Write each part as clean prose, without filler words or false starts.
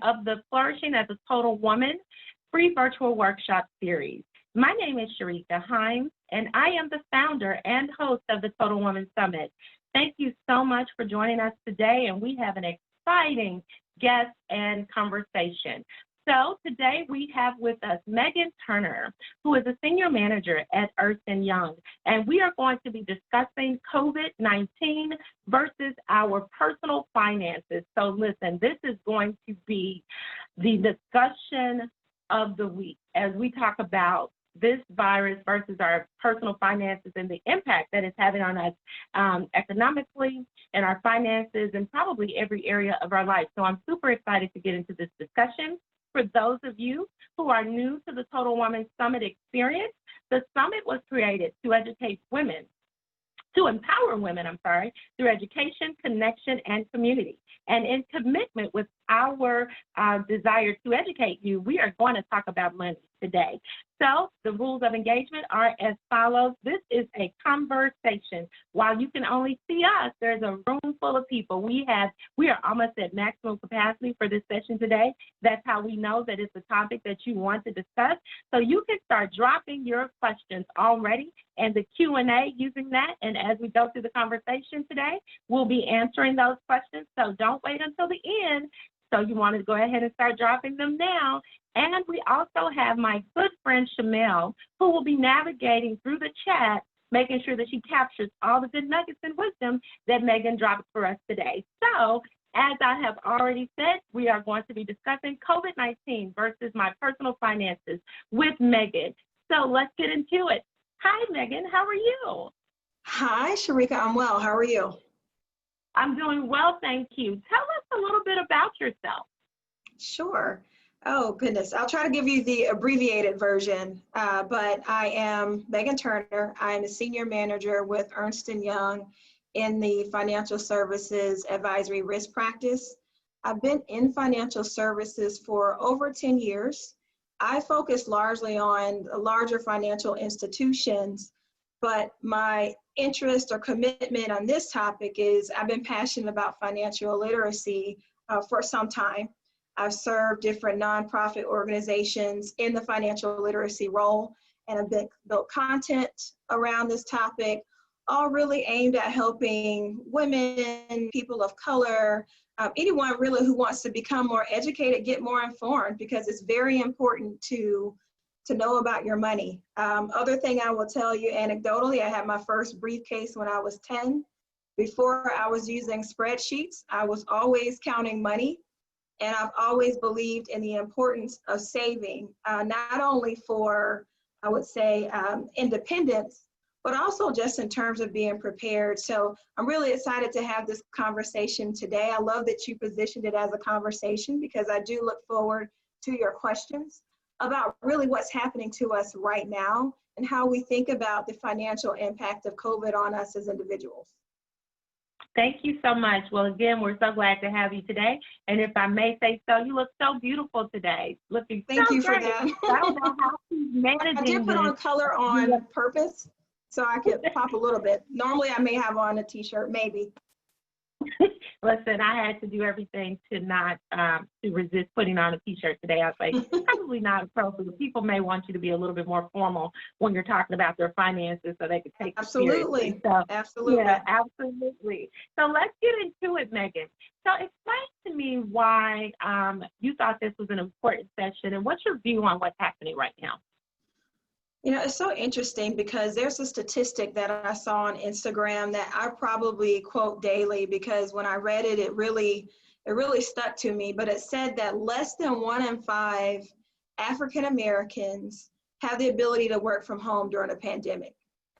of the Flourishing as a Total Woman free virtual workshop series. My name is Sherica Hymes, and I am the founder and host of the Total Woman Summit. Thank you so much for joining us today, and we have an exciting guest and conversation. So today we have with us Megan Turner, who is a senior manager at Ernst Young, and we are going to be discussing COVID-19 versus our personal finances. So listen, this is going to be the discussion of the week as we talk about this virus versus our personal finances and the impact that it's having on us economically and our finances and probably every area of our life. So I'm super excited to get into this discussion. For those of you who are new to the Total Woman Summit experience, the summit was created to educate women, to empower women, through education, connection, and community. And in commitment with our desire to educate you, we are going to talk about money today. So the rules of engagement are as follows. This is a conversation. While you can only see us, there's a room full of people. We are almost at maximum capacity for this session today. That's how we know that it's a topic that you want to discuss. So you can start dropping your questions already and the Q&A using that. And as we go through the conversation today, we'll be answering those questions. So don't wait until the end. So you want to go ahead and start dropping them now. And we also have my good friend Shamel, who will be navigating through the chat, making sure that she captures all the good nuggets and wisdom that Megan dropped for us today. So as I have already said, we are going to be discussing COVID-19 versus my personal finances with Megan. So let's get into it. Hi, Megan. How are you? Hi, Sherica. I'm well. How are you? I'm doing well, thank you. Tell us a little bit about yourself. Sure. Oh, goodness. I'll try to give you the abbreviated version, but I am Megan Turner. I'm a senior manager with Ernst Young in the financial services advisory risk practice. I've been in financial services for over 10 years. I focus largely on larger financial institutions, but my interest or commitment on this topic is I've been passionate about financial literacy for some time. I've served different nonprofit organizations in the financial literacy role, and I've built content around this topic, all really aimed at helping women, people of color, anyone really who wants to become more educated, get more informed, because it's very important to know about your money. Other thing I will tell you anecdotally, I had my first briefcase when I was 10. Before I was using spreadsheets, I was always counting money. And I've always believed in the importance of saving, not only for, I would say, independence, but also just in terms of being prepared. So I'm really excited to have this conversation today. I love that you positioned it as a conversation because I do look forward to your questions about really what's happening to us right now and how we think about the financial impact of COVID on us as individuals. Thank you so much. Well, again, we're so glad to have you today. And if I may say so, you look so beautiful today. Looking Thank so you great. for that. I don't know how she's managing I did put on color on purpose so I could pop a little bit. Normally, I may have on a t-shirt, maybe. Listen, I had to do everything to not to resist putting on a t-shirt today. I was like, probably not appropriate. People may want you to be a little bit more formal when you're talking about their finances so they can take it seriously. So, absolutely. Yeah, absolutely. So let's get into it, Megan. So explain to me why you thought this was an important session and what's your view on what's happening right now? You know, it's so interesting because there's a statistic that I saw on Instagram that I probably quote daily because when I read it, it really stuck to me. But it said that less than 1 in 5 African Americans have the ability to work from home during a pandemic.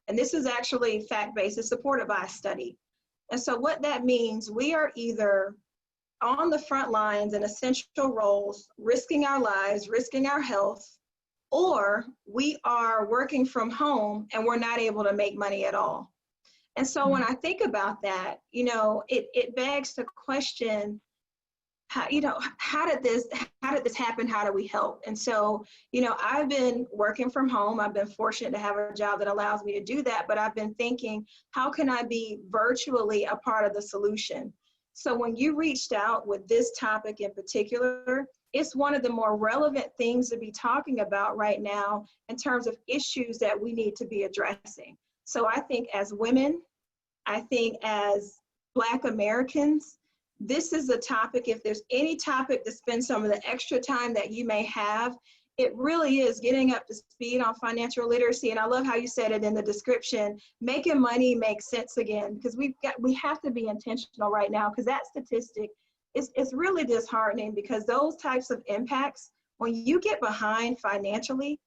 And this is actually fact-based. It's supported by a study. And so what that means, we are either on the front lines in essential roles, risking our lives, risking our health, or we are working from home and we're not able to make money at all. And so when I think about that, you know, it begs the question, how did this happen? How do we help? And so, you know, I've been working from home. I've been fortunate to have a job that allows me to do that, but I've been thinking, how can I be virtually a part of the solution? So when you reached out with this topic in particular, it's one of the more relevant things to be talking about right now in terms of issues that we need to be addressing. So I think as women, I think as Black Americans, this is a topic, if there's any topic to spend some of the extra time that you may have, it really is getting up to speed on financial literacy. And I love how you said it in the description, making money make sense again, because we have to be intentional right now, because that statistic is really disheartening, because those types of impacts, when you get behind financially,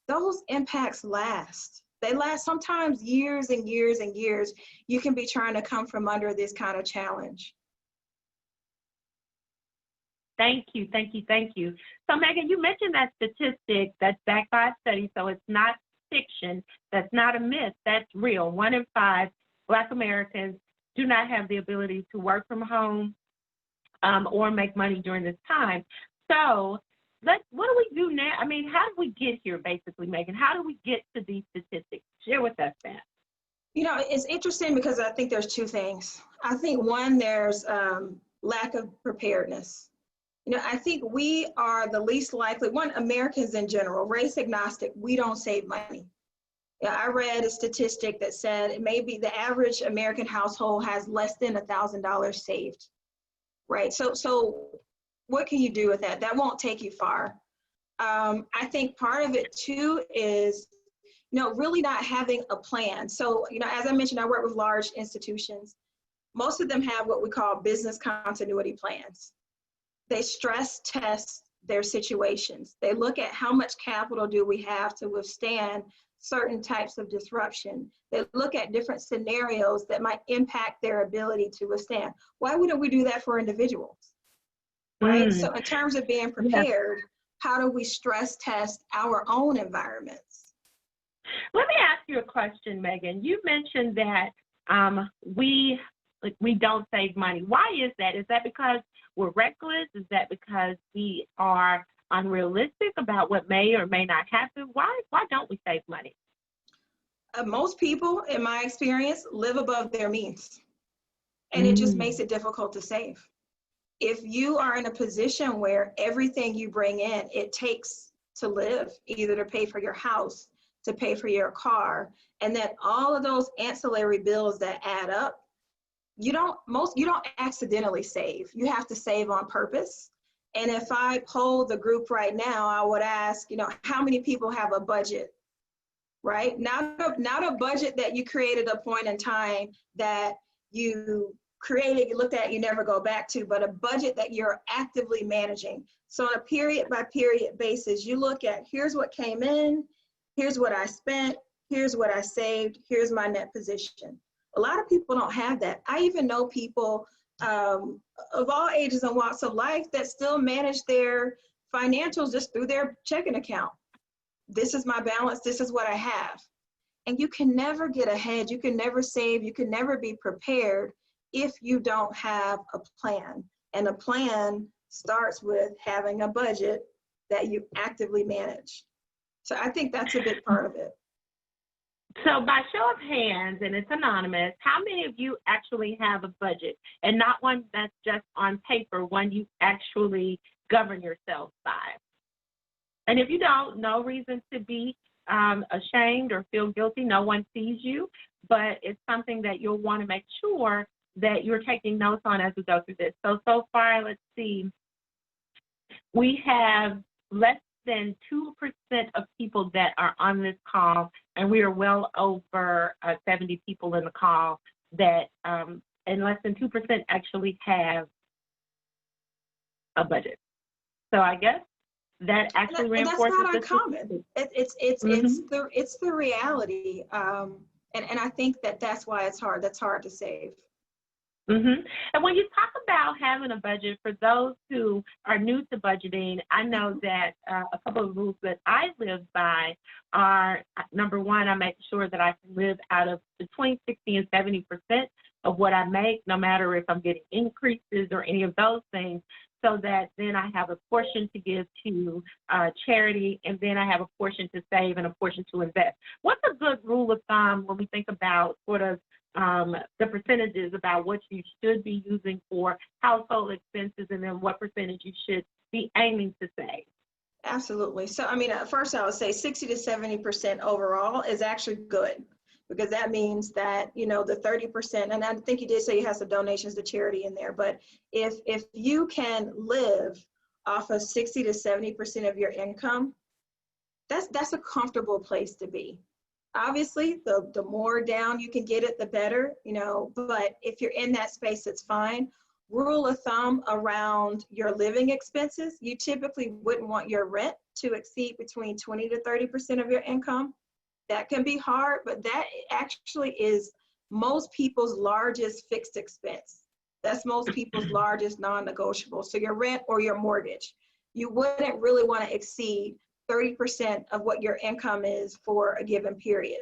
those impacts last. They last sometimes years and years and years. You can be trying to come from under this kind of challenge. Thank you, thank you, thank you. So Megan, you mentioned that statistic that's backed by a study, so it's not fiction, that's not a myth, that's real. 1 in 5 Black Americans do not have the ability to work from home or make money during this time. So what do we do now? I mean, how do we get here, basically, Megan? How do we get to these statistics? Share with us that. You know, it's interesting because I think there's two things. I think one, there's lack of preparedness. You know, I think we are the least likely, Americans in general, race agnostic, we don't save money. Yeah, I read a statistic that said maybe the average American household has less than $1,000 saved, right? So what can you do with that? That won't take you far. I think part of it too is, really not having a plan. So, as I mentioned, I work with large institutions. Most of them have what we call business continuity plans. They stress test their situations. They look at how much capital do we have to withstand certain types of disruption. They look at different scenarios that might impact their ability to withstand. Why wouldn't we do that for individuals? Right? So in terms of being prepared, how do we stress test our own environments? Let me ask you a question, Megan. You mentioned that we don't save money. Why is that? Is that because we're reckless? Is that because we are unrealistic about what may or may not happen? Why don't we save money? Most people, in my experience, live above their means, and it just makes it difficult to save. If you are in a position where everything you bring in, it takes to live, either to pay for your house, to pay for your car, and then all of those ancillary bills that add up, you don't accidentally save. You have to save on purpose. And if I poll the group right now, I would ask, how many people have a budget, right? Not a budget that you created a point in time that you created, you looked at, you never go back to, but a budget that you're actively managing. So on a period by period basis, you look at, here's what came in, here's what I spent, here's what I saved, here's my net position. A lot of people don't have that. I even know people of all ages and walks of life that still manage their financials just through their checking account. This is my balance, this is what I have. And you can never get ahead, you can never save, you can never be prepared if you don't have a plan. And a plan starts with having a budget that you actively manage. So I think that's a big part of it. So by show of hands, and it's anonymous, how many of you actually have a budget, and not one that's just on paper, one you actually govern yourself by? And if you don't, no reason to be ashamed or feel guilty. No one sees you, but it's something that you'll want to make sure that you're taking notes on as we go through this. So far, let's see, we have less than 2% of people that are on this call, and we are well over 70 people in the call that, and less than 2% actually have a budget. So I guess that actually reinforces. That's not uncommon. It's the reality, and I think that's why it's hard. That's hard to save. Mm-hmm. And when you talk about having a budget, for those who are new to budgeting, I know that a couple of rules that I live by are, number one, I make sure that I can live out of between 60 and 70% of what I make, no matter if I'm getting increases or any of those things, so that then I have a portion to give to charity, and then I have a portion to save and a portion to invest. What's a good rule of thumb when we think about sort of the percentages about what you should be using for household expenses, and then what percentage you should be aiming to save. Absolutely. So, I mean, first I would say 60 to 70% overall is actually good, because that means that, you know, the 30%, and I think you did say you have some donations to charity in there, but if you can live off of 60 to 70% of your income, that's a comfortable place to be. Obviously, the more down you can get it, the better, you know, but if you're in that space, it's fine. Rule of thumb around your living expenses, you typically wouldn't want your rent to exceed between 20 to 30% of your income. That can be hard, but that actually is most people's largest fixed expense. That's most people's largest non-negotiable. So your rent or your mortgage, you wouldn't really want to exceed 30% of what your income is for a given period,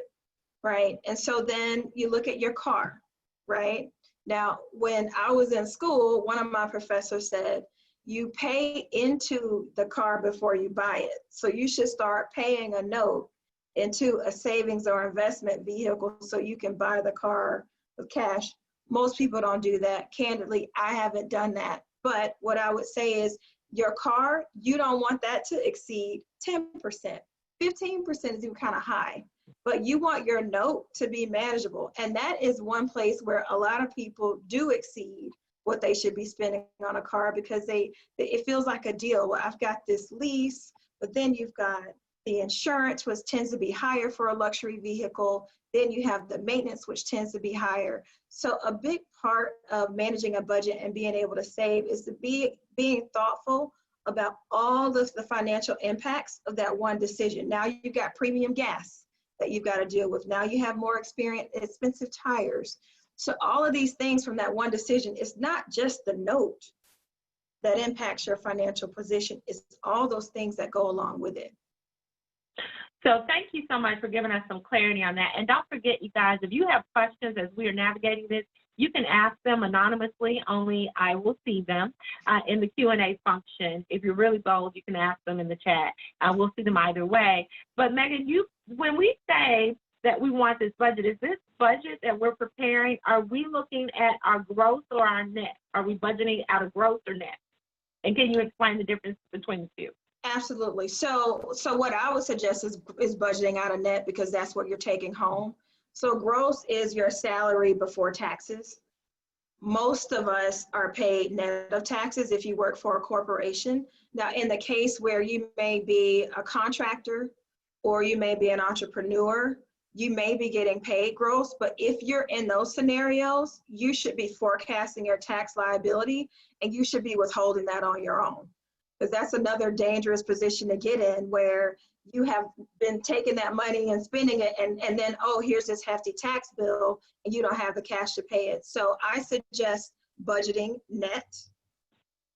right? And so then you look at your car, right? Now, when I was in school, one of my professors said, you pay into the car before you buy it. So you should start paying a note into a savings or investment vehicle so you can buy the car with cash. Most people don't do that. Candidly, I haven't done that. But what I would say is your car, you don't want that to exceed 10%. 15% is even kind of high, but you want your note to be manageable. And that is one place where a lot of people do exceed what they should be spending on a car, because it feels like a deal. Well, I've got this lease, but then you've got the insurance, which tends to be higher for a luxury vehicle. Then you have the maintenance, which tends to be higher. So a big part of managing a budget and being able to save is to being thoughtful about all of the financial impacts of that one decision. Now you've got premium gas that you've got to deal with. Now you have more expensive tires. So all of these things from that one decision, it's not just the note that impacts your financial position, it's all those things that go along with it. So thank you so much for giving us some clarity on that. And don't forget, you guys, if you have questions as we are navigating this, you can ask them anonymously, only I will see them in the Q&A function. If you're really bold, you can ask them in the chat. We'll see them either way. But Megan, when we say that we want this budget, is this budget that we're preparing, are we looking at our gross or our net? Are we budgeting out of gross or net? And can you explain the difference between the two? Absolutely. So what I would suggest is budgeting out of net, because that's what you're taking home. So gross is your salary before taxes. Most of us are paid net of taxes if you work for a corporation. Now, in the case where you may be a contractor or you may be an entrepreneur, you may be getting paid gross, but if you're in those scenarios, you should be forecasting your tax liability and you should be withholding that on your own. Because that's another dangerous position to get in, where you have been taking that money and spending it, and then, oh, here's this hefty tax bill, and you don't have the cash to pay it. So I suggest budgeting net.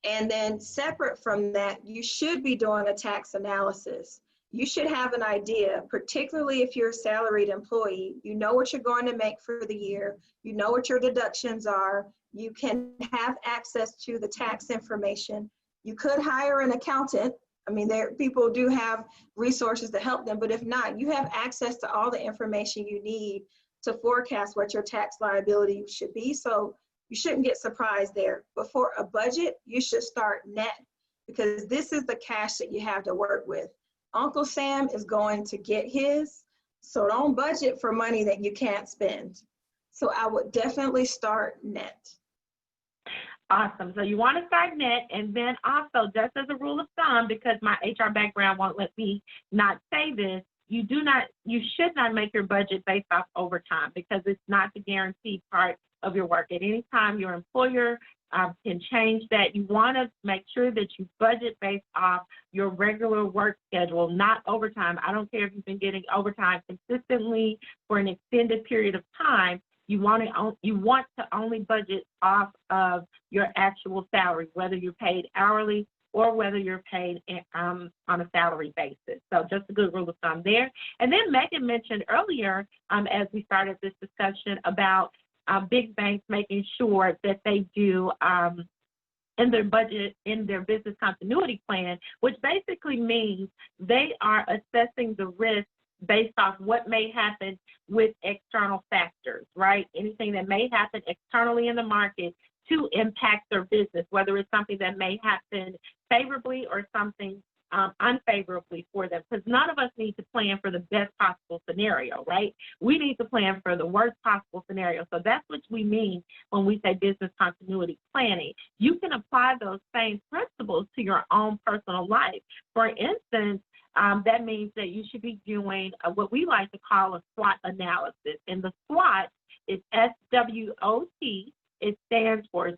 And then separate from that, you should be doing a tax analysis. You should have an idea, particularly if you're a salaried employee, you know what you're going to make for the year, you know what your deductions are, you can have access to the tax information. You could hire an accountant. I mean, people do have resources to help them, but if not, you have access to all the information you need to forecast what your tax liability should be. So you shouldn't get surprised there. But for a budget, you should start net, because this is the cash that you have to work with. Uncle Sam is going to get his, so don't budget for money that you can't spend. So I would definitely start net. Awesome. So you want to start net, and then also, just as a rule of thumb, because my HR background won't let me not say this, you should not make your budget based off overtime, because it's not the guaranteed part of your work. At any time, your employer can change that. You want to make sure that you budget based off your regular work schedule, not overtime. I don't care if you've been getting overtime consistently for an extended period of time. You want to only budget off of your actual salary, whether you're paid hourly or whether you're paid on a salary basis. So just a good rule of thumb there. And then Megan mentioned earlier, as we started this discussion, about big banks making sure that they do in their budget, in their business continuity plan, which basically means they are assessing the risk based off what may happen with external factors, right? Anything that may happen externally in the market to impact their business, whether it's something that may happen favorably or something unfavorably for them, because none of us need to plan for the best possible scenario, right? We need to plan for the worst possible scenario. So that's what we mean when we say business continuity planning. You can apply those same principles to your own personal life. For instance, that means that you should be doing what we like to call a SWOT analysis. And the SWOT is SWOT. It stands for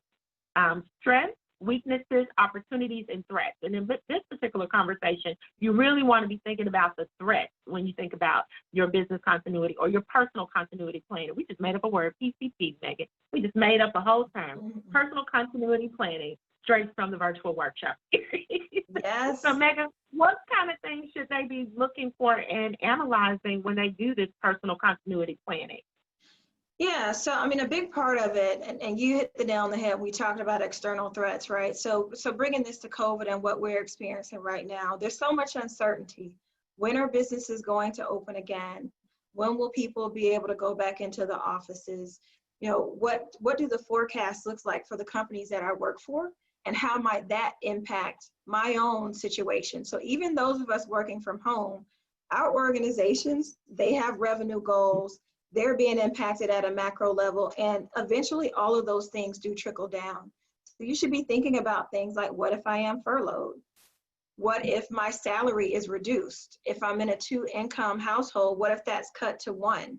strengths, weaknesses, opportunities, and threats. And in this particular conversation, you really want to be thinking about the threats when you think about your business continuity or your personal continuity planning. We just made up a word, PCP, Megan. We just made up a whole term, personal continuity planning, straight from the virtual workshop series. Yes. So, Megan, what kind of things should they be looking for and analyzing when they do this personal continuity planning? Yeah, so I mean, a big part of it, and you hit the nail on the head. We talked about external threats, right? So bringing this to COVID and what we're experiencing right now, there's so much uncertainty. When are businesses going to open again? When will people be able to go back into the offices? You know, what do the forecasts look like for the companies that I work for? And how might that impact my own situation? So even those of us working from home, our organizations, they have revenue goals. They're being impacted at a macro level, and eventually all of those things do trickle down. So you should be thinking about things like, what if I am furloughed? What if my salary is reduced? If I'm in a 2-income household, what if that's cut to 1?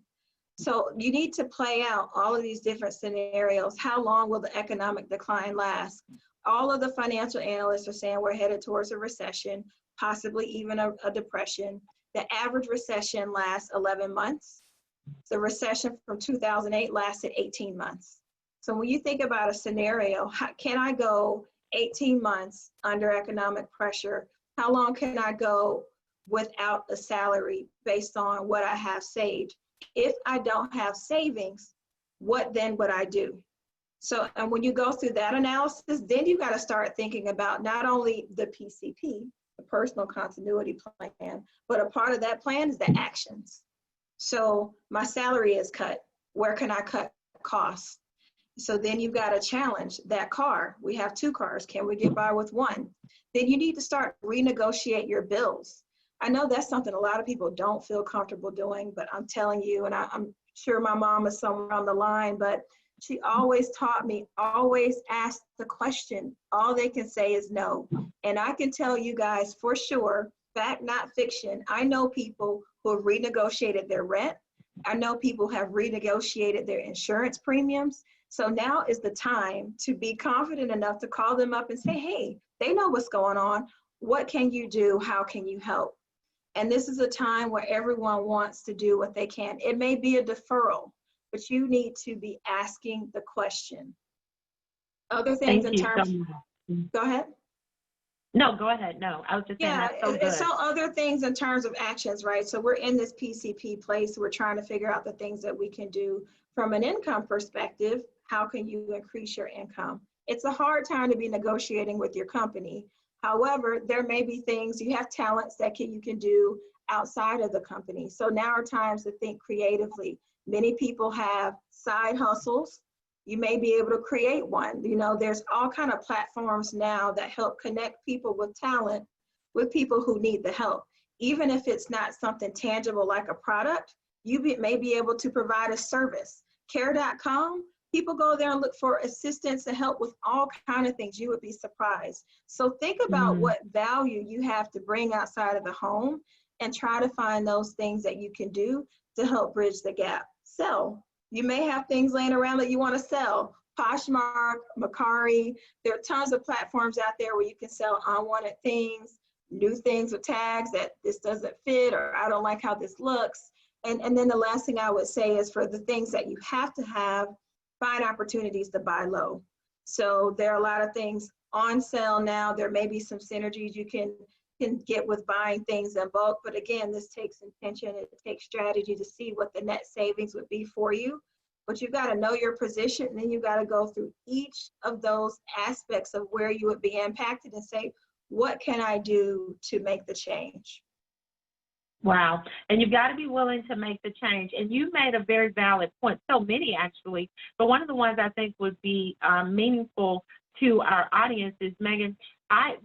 So you need to play out all of these different scenarios. How long will the economic decline last? All of the financial analysts are saying we're headed towards a recession, possibly even a depression. The average recession lasts 11 months. The recession from 2008 lasted 18 months. So when you think about a scenario, can I go 18 months under economic pressure? How long can I go without a salary based on what I have saved? If I don't have savings, what then would I do? So, and when you go through that analysis, then you got to start thinking about not only the PCP, the personal continuity plan, but a part of that plan is the actions. So my salary is cut. Where can I cut costs? So then you've got to challenge that car. We have 2 cars. Can we get by with 1? Then you need to start renegotiate your bills. I know that's something a lot of people don't feel comfortable doing, but I'm telling you, and I'm sure my mom is somewhere on the line, but she always taught me, always ask the question. All they can say is no. And I can tell you guys for sure, fact, not fiction, I know people who have renegotiated their rent. I know people have renegotiated their insurance premiums. So now is the time to be confident enough to call them up and say, hey, they know what's going on. What can you do? How can you help? And this is a time where everyone wants to do what they can. It may be a deferral, but you need to be asking the question. Other things in terms, go ahead. No, go ahead. No, I was just saying that's so good. So other things in terms of actions, right? So we're in this PCP place. We're trying to figure out the things that we can do from an income perspective. How can you increase your income? It's a hard time to be negotiating with your company. However, there may be things, you have talents that you can do outside of the company. So now are times to think creatively. Many people have side hustles. You may be able to create one. You know, there's all kind of platforms now that help connect people with talent with people who need the help. Even if it's not something tangible like a product, you may be able to provide a service. Care.com, people go there and look for assistance and help with all kind of things. You would be surprised. So think about what value you have to bring outside of the home and try to find those things that you can do to help bridge the gap. Sell. You may have things laying around that you want to sell. Poshmark, Mercari, there are tons of platforms out there where you can sell unwanted things, new things with tags that this doesn't fit or I don't like how this looks. And then the last thing I would say is for the things that you have to have, find opportunities to buy low. So there are a lot of things on sale now. There may be some synergies you can get with buying things in bulk. But again, this takes intention. It takes strategy to see what the net savings would be for you. But you've got to know your position, and then you've got to go through each of those aspects of where you would be impacted and say, what can I do to make the change? Wow. And you've got to be willing to make the change. And you made a very valid point, so many actually, but one of the ones I think would be meaningful to our audience is, Megan, I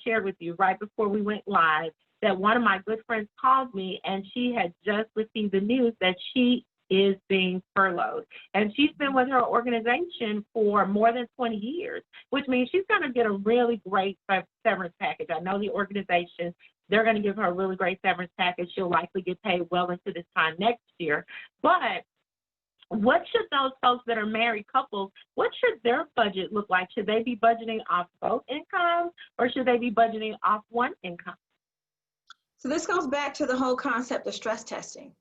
shared with you right before we went live that one of my good friends called me and she had just received the news that she is being furloughed. And she's been with her organization for more than 20 years, which means she's going to get a really great severance package. I know the organization, they're going to give her a really great severance package. She'll likely get paid well into this time next year. But what should those folks that are married couples, what should their budget look like? Should they be budgeting off both incomes or should they be budgeting off one income? So this goes back to the whole concept of stress testing,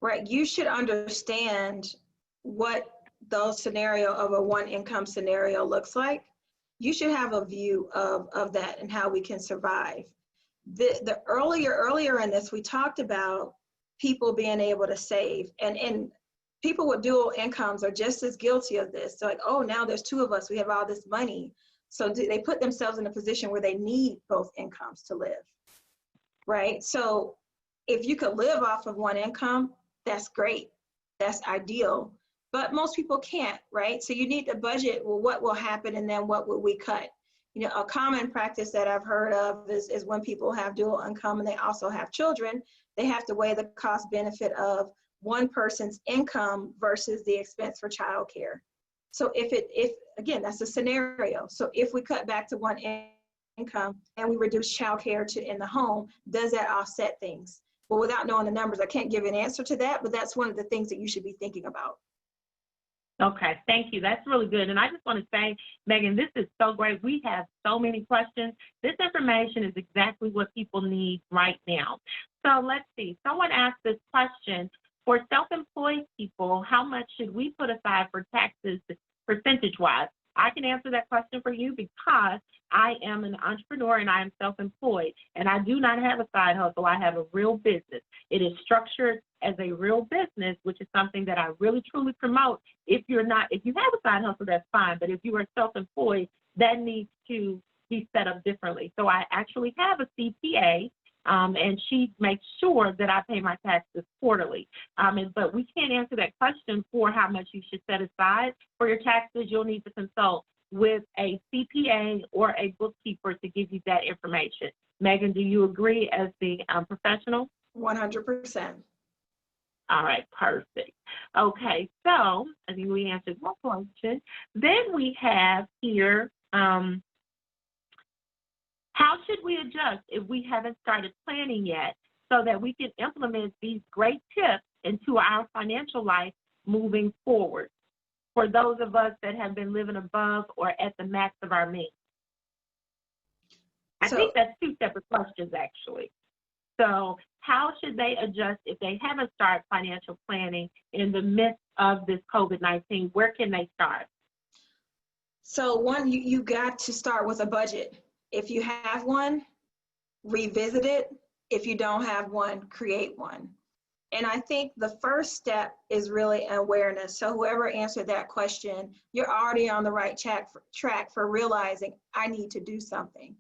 right? You should understand what the scenario of a one income scenario looks like. You should have a view of that and how we can survive. The earlier in this, we talked about people being able to save, and people with dual incomes are just as guilty of this. So like, oh, now there's two of us, we have all this money. So they put themselves in a position where they need both incomes to live, right? So if you could live off of one income, that's great, that's ideal. But most people can't, right? So you need to budget, well, what will happen and then what will we cut? You know, a common practice that I've heard of is when people have dual income and they also have children, they have to weigh the cost benefit of one person's income versus the expense for childcare. So if again, that's a scenario. So if we cut back to one income and we reduce childcare in the home, does that offset things? Well, without knowing the numbers, I can't give you an answer to that, but that's one of the things that you should be thinking about. Okay, thank you. That's really good. And I just want to say, Megan, this is so great. We have so many questions. This information is exactly what people need right now. So let's see. Someone asked this question. For self-employed people, how much should we put aside for taxes percentage-wise? I can answer that question for you because I am an entrepreneur and I am self-employed, and I do not have a side hustle. I have a real business. It is structured as a real business, which is something that I really truly promote. If you have a side hustle, that's fine, but if you are self-employed, that needs to be set up differently. So I actually have a CPA, and she makes sure that I pay my taxes quarterly. But we can't answer that question for how much you should set aside for your taxes. You'll need to consult with a CPA or a bookkeeper to give you that information. Megan, do you agree as the professional? 100%. All right, perfect. Okay, so I think we answered one question. Then we have here, how should we adjust if we haven't started planning yet so that we can implement these great tips into our financial life moving forward for those of us that have been living above or at the max of our means? I think that's two separate questions, actually. So how should they adjust if they haven't started financial planning in the midst of this COVID-19? Where can they start? So one, you got to start with a budget. If you have one, revisit it. If you don't have one, create one. And I think the first step is really awareness. So whoever answered that question, you're already on the right track for realizing I need to do something.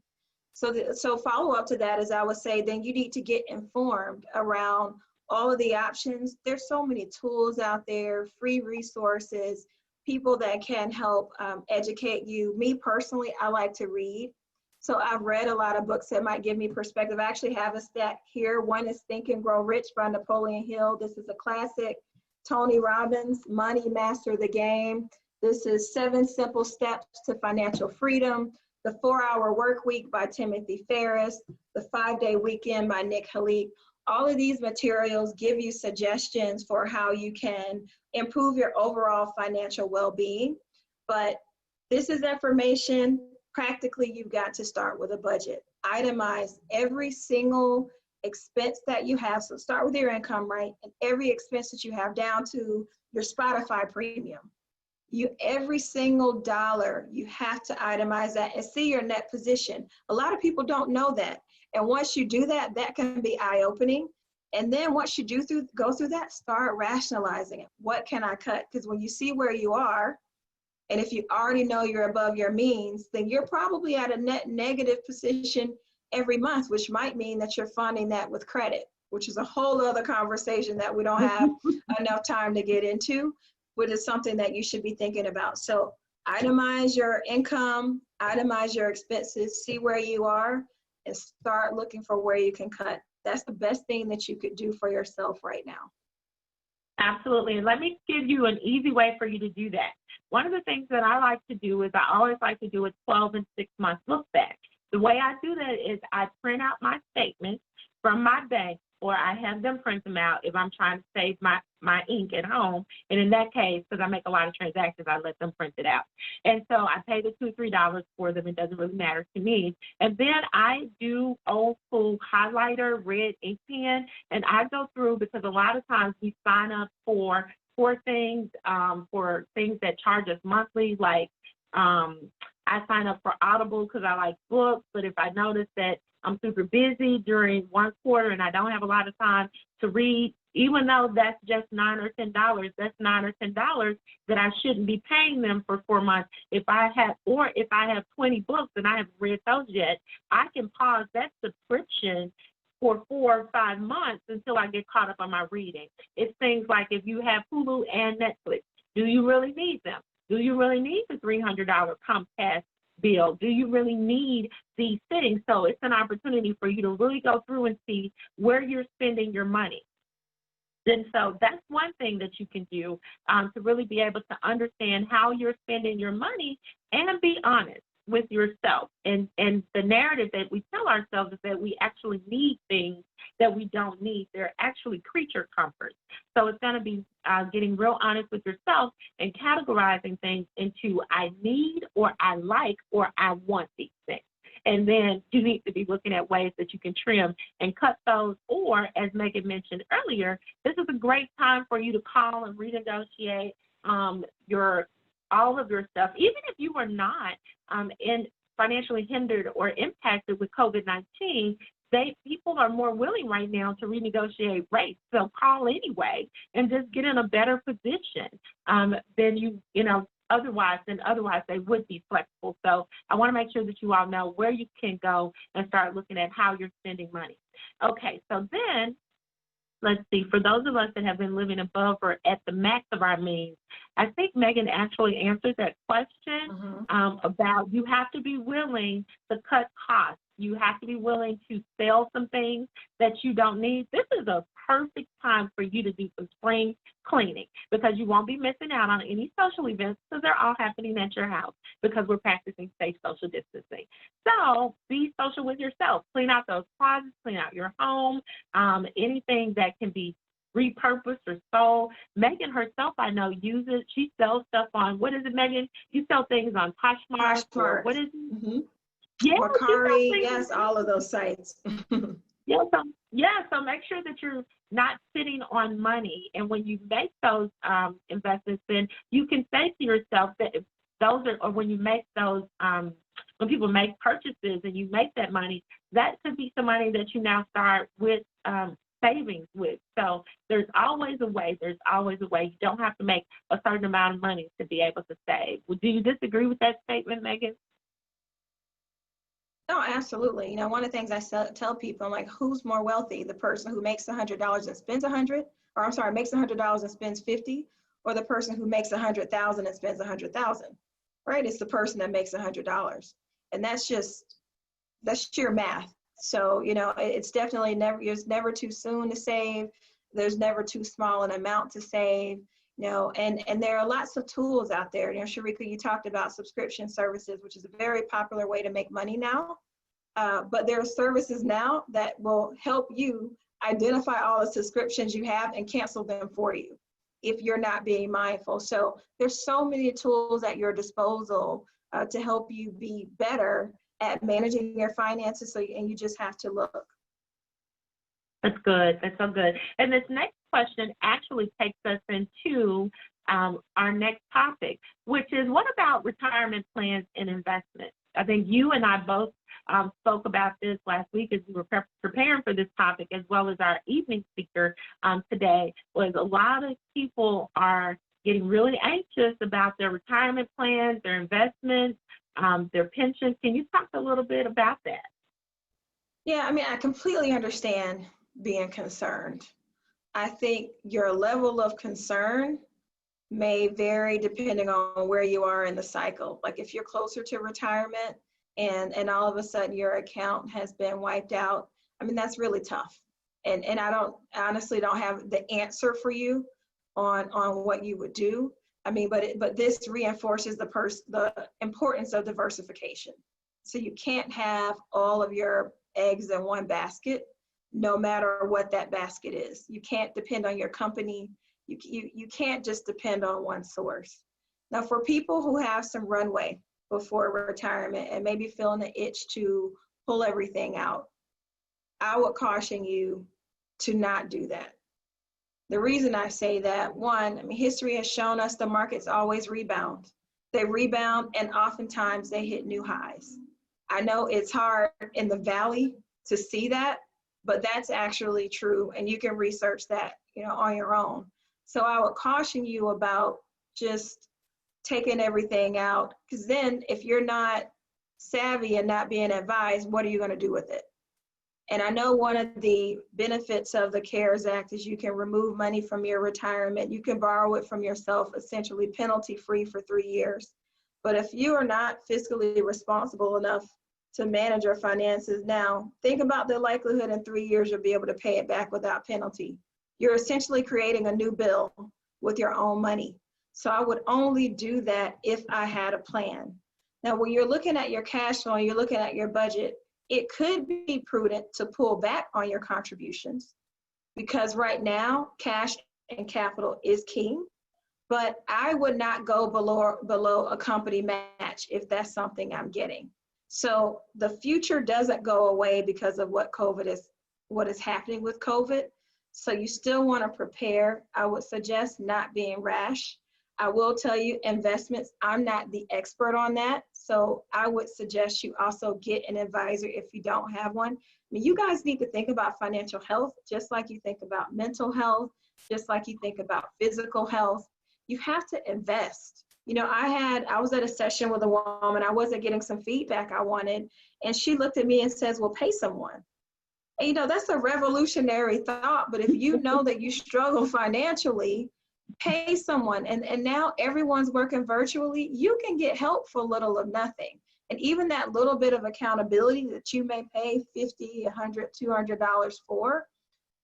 So follow up to that is I would say then you need to get informed around all of the options. There's so many tools out there, free resources, people that can help educate you. Me personally, I like to read. So I've read a lot of books that might give me perspective. I actually have a stack here. One is Think and Grow Rich by Napoleon Hill. This is a classic. Tony Robbins, Money Master the Game. This is 7 Simple Steps to Financial Freedom. The 4-Hour Work Week by Timothy Ferriss. The 5-Day Weekend by Nick Halik. All of these materials give you suggestions for how you can improve your overall financial well-being. But this is information. Practically, you've got to start with a budget. Itemize every single expense that you have. So start with your income, right? And every expense that you have down to your Spotify premium. Every single dollar, you have to itemize that and see your net position. A lot of people don't know that. And once you do that, that can be eye-opening. And then once you go through that, start rationalizing it. What can I cut? Because when you see where you are, and if you already know you're above your means, then you're probably at a net negative position every month, which might mean that you're funding that with credit. which is a whole other conversation that we don't have enough time to get into, but it's something that you should be thinking about. So itemize your income, itemize your expenses, see where you are, and start looking for where you can cut. That's the best thing that you could do for yourself right now. Absolutely. And let me give you an easy way for you to do that. One of the things that I like to do is I always like to do a 12 and 6 month look back. The way I do that is I print out my statements from my bank, or I have them print them out if I'm trying to save my ink at home. And in that case, because I make a lot of transactions, I let them print it out. And so I pay the $2 or $3 for them. It doesn't really matter to me. And then I do old school highlighter, red ink pen, and I go through, because a lot of times we sign up for things that charge us monthly, like I sign up for Audible because I like books, but if I notice that I'm super busy during one quarter and I don't have a lot of time to read, even though that's just $9 or $10, that's $9 or $10 that I shouldn't be paying them for 4 months. If I have 20 books and I haven't read those yet, I can pause that subscription for 4 or 5 months until I get caught up on my reading. It's things like, if you have Hulu and Netflix, do you really need them? Do you really need the $300 Comcast bill? Do you really need these things? So it's an opportunity for you to really go through and see where you're spending your money. And so that's one thing that you can do to really be able to understand how you're spending your money and be honest with yourself. And the narrative that we tell ourselves is that we actually need things that we don't need. They're actually creature comforts. So it's going to be getting real honest with yourself and categorizing things into I need, or I like, or I want these things. And then you need to be looking at ways that you can trim and cut those. Or, as Megan mentioned earlier, this is a great time for you to call and renegotiate all of your stuff. Even if you were not financially hindered or impacted with COVID-19, people are more willing right now to renegotiate rates. So call anyway and just get in a better position than otherwise they would be flexible. So I want to make sure that you all know where you can go and start looking at how you're spending money. Okay, so then let's see, for those of us that have been living above or at the max of our means, I think Megan actually answered that question about you have to be willing to cut costs. You have to be willing to sell some things that you don't need. This is a perfect time for you to do some spring cleaning, because you won't be missing out on any social events, because they're all happening at your house because we're practicing safe social distancing. So be social with yourself. Clean out those closets, clean out your home, anything that can be repurposed or sold. Megan herself, I know, uses, she sells stuff on, what is it, Megan? You sell things on Poshmark. Or what is it? Mm-hmm. Yeah, Mercari, yes, all of those sites. So make sure that you're not sitting on money. And when you make those investments, then you can say to yourself that or when you make those, when people make purchases and you make that money, that could be some money that you now start with savings with. So there's always a way. You don't have to make a certain amount of money to be able to save. Do you disagree with that statement, Megan? No, absolutely. One of the things I tell people, I'm like, who's more wealthy? The person who makes $100 and spends makes $100 and spends 50, or the person who makes 100,000 and spends 100,000, right? It's the person that makes $100. And that's sheer math. So, it's definitely never too soon to save. There's never too small an amount to save. And there are lots of tools out there. Sherica, you talked about subscription services, which is a very popular way to make money now. But there are services now that will help you identify all the subscriptions you have and cancel them for you if you're not being mindful. So there's so many tools at your disposal to help you be better at managing your finances. And you just have to look. That's good. That's so good. And this next question actually takes us into our next topic, which is, what about retirement plans and investments? I think you and I both spoke about this last week as we were preparing for this topic, as well as our evening speaker today, was a lot of people are getting really anxious about their retirement plans, their investments, their pensions. Can you talk a little bit about that? Yeah, I completely understand being concerned. I think your level of concern may vary depending on where you are in the cycle. Like if you're closer to retirement and all of a sudden your account has been wiped out, I mean, that's really tough. And I honestly don't have the answer for you on what you would do. I mean, but this reinforces the importance of diversification. So you can't have all of your eggs in one basket, no matter what that basket is. You can't depend on your company. You can't just depend on one source. Now, for people who have some runway before retirement and maybe feeling the itch to pull everything out, I would caution you to not do that. The reason I say that, one, I mean, history has shown us the markets always rebound. They rebound and oftentimes they hit new highs. I know it's hard in the valley to see that, but that's actually true, and you can research that, on your own. So I would caution you about just taking everything out, because then if you're not savvy and not being advised, what are you going to do with it? And I know one of the benefits of the CARES Act is you can remove money from your retirement. You can borrow it from yourself, essentially penalty-free for 3 years. But if you are not fiscally responsible enough to manage your finances now, think about the likelihood in 3 years you'll be able to pay it back without penalty. You're essentially creating a new bill with your own money. So I would only do that if I had a plan. Now, when you're looking at your cash flow and you're looking at your budget, it could be prudent to pull back on your contributions, because right now, cash and capital is king. But I would not go below a company match if that's something I'm getting. So the future doesn't go away because of what is happening with COVID. So you still want to prepare. I would suggest not being rash. I will tell you, investments, I'm not the expert on that. So I would suggest you also get an advisor if you don't have one. I mean, you guys need to think about financial health, just like you think about mental health, just like you think about physical health. You have to invest. I was at a session with a woman. I wasn't getting some feedback I wanted. And she looked at me and says, well, pay someone. And, that's a revolutionary thought. But if you know that you struggle financially, pay someone. And now everyone's working virtually. You can get help for little or nothing. And even that little bit of accountability that you may pay $50, $100, $200 for,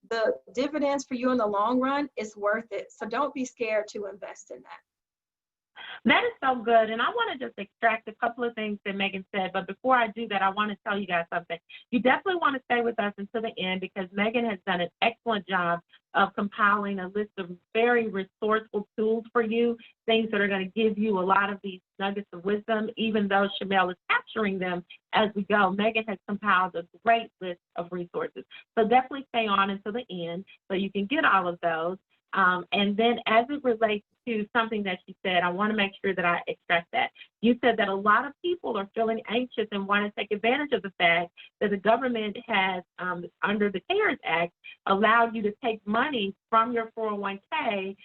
the dividends for you in the long run is worth it. So don't be scared to invest in that. That is so good. And I want to just extract a couple of things that Megan said. But before I do that, I want to tell you guys something. You definitely want to stay with us until the end, because Megan has done an excellent job of compiling a list of very resourceful tools for you, things that are going to give you a lot of these nuggets of wisdom, even though Shamel is capturing them as we go. Megan has compiled a great list of resources. So definitely stay on until the end so you can get all of those. And then as it relates to something that she said, I want to make sure that I express that. You said that a lot of people are feeling anxious and want to take advantage of the fact that the government has, under the CARES Act, allowed you to take money from your 401k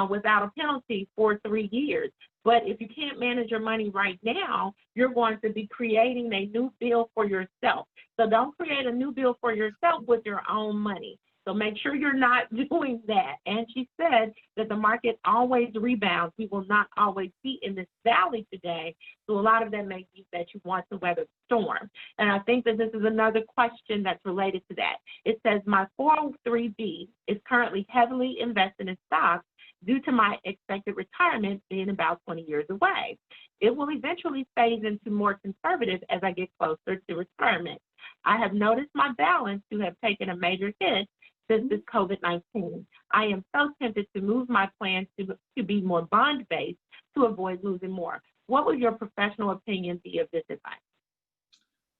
without a penalty for 3 years. But if you can't manage your money right now, you're going to be creating a new bill for yourself. So don't create a new bill for yourself with your own money. So make sure you're not doing that. And she said that the market always rebounds. We will not always be in this valley today. So a lot of that may be that you want to weather the storm. And I think that this is another question that's related to that. It says, my 403B is currently heavily invested in stocks due to my expected retirement being about 20 years away. It will eventually phase into more conservative as I get closer to retirement. I have noticed my balance to have taken a major hit since this COVID-19. I am so tempted to move my plans to be more bond-based to avoid losing more. What would your professional opinion be of this advice?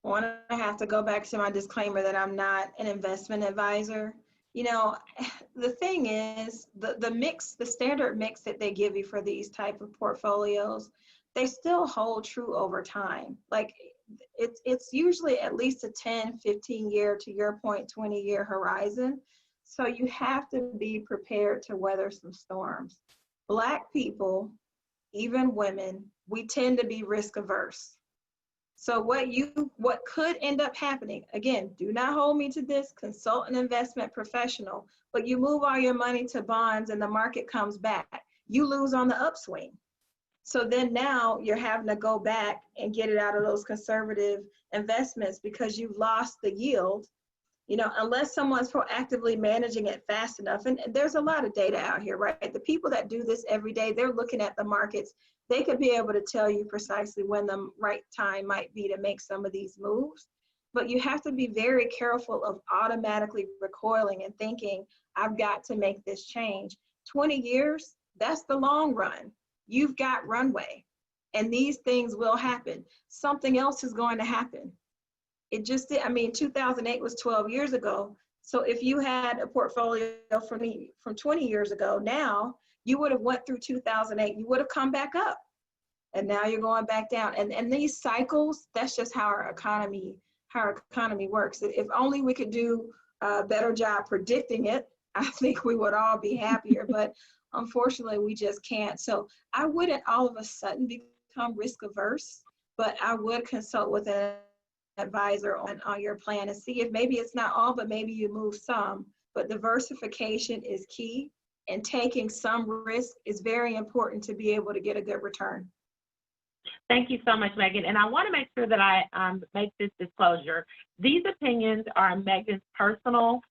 Well, I have to go back to my disclaimer that I'm not an investment advisor. The thing is, the standard mix that they give you for these type of portfolios, they still hold true over time. Like it's usually at least a 10, 15 year, to your point, 20-year horizon. So you have to be prepared to weather some storms. Black people, even women, we tend to be risk averse. So what could end up happening, again, do not hold me to this, consult an investment professional, but you move all your money to bonds and the market comes back. You lose on the upswing. So then now you're having to go back and get it out of those conservative investments because you've lost the yield, unless someone's proactively managing it fast enough. And there's a lot of data out here, right? The people that do this every day, they're looking at the markets. They could be able to tell you precisely when the right time might be to make some of these moves. But you have to be very careful of automatically recoiling and thinking, I've got to make this change. 20 years, that's the long run. You've got runway, and these things will happen. Something else is going to happen. It just did. 2008 was 12 years ago. So if you had a portfolio from 20 years ago, now you would have went through 2008, you would have come back up, and now you're going back down. And these cycles, that's just how our economy works. If only we could do a better job predicting it, I think we would all be happier. But unfortunately, we just can't. So I wouldn't all of a sudden become risk averse, but I would consult with an advisor on your plan and see if maybe it's not all, but maybe you move some. But diversification is key, and taking some risk is very important to be able to get a good return. Thank you so much, Megan. And I want to make sure that I make this disclosure. These opinions are Megan's personal.